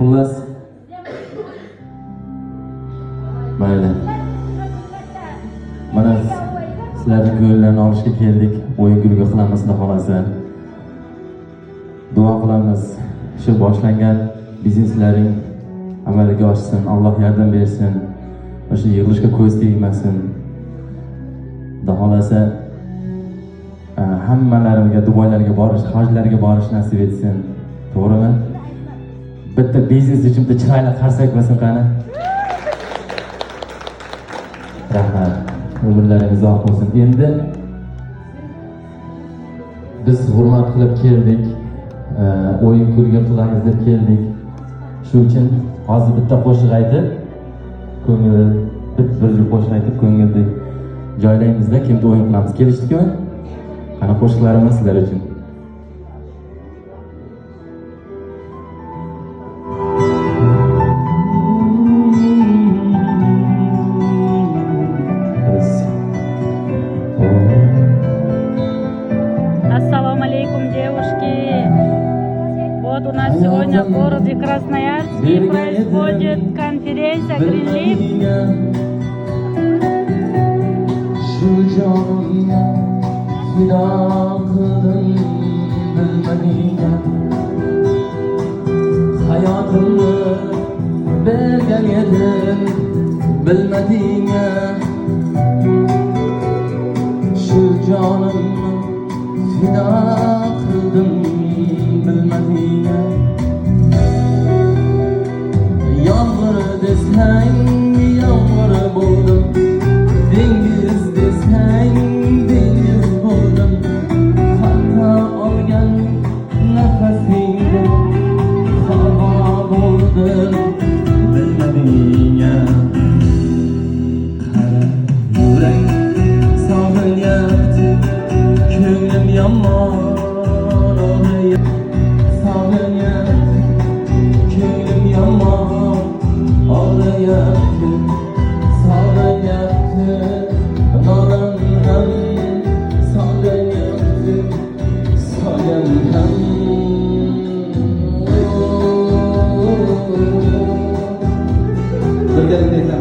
Xullas. Mayli. Mana sizlarning ko'ngillarni olishga keldik. O'yin kulgu qilamiz xudo xolasa. Duo qilamiz. Shu boshlangan bizneslaring amalga oshsin. Alloh yordam bersin. O'sha yig'ilishga ko'z tegmasin. Xudo xolasa hammalarimga Dubaylarga borish, hajlarga borish nasib etsin. To'g'rimi? Bitta biznes uchun bitta chiroyli qarsak bo'lsin qani. Rahmat. Umrlaringiz uzoq bo'lsin. Endi biz hurmat qilib keldik. O'yin kulgu qilamiz deb keldik. Shu uchun hozir bitta qo'shiq aytib, ko'ngilni bir qo'shiq aytib ko'ngilni joylaymizda, kimda o'yin qilamiz. Kelishdikmi? Qani qo'shiqlarimiz sizlar uchun. Ассаламу алейкум, девушки. Вот у нас сегодня в городе Красноярске происходит конференция Green Hayatımı bergen yedim bilmediğine şu canımı fida kıldım bilmediğine yağmur desen yağmur buldum dengiz desen deniz buldum hatta olgan nefesinde hava buldum bilmediğine kara yürek sağlayaktı ko'nglim yomon sog'inayapti ko'nglim yomon og'riyapti sog'inayapti nodon ham sog'inayapti soyam ham birgalikda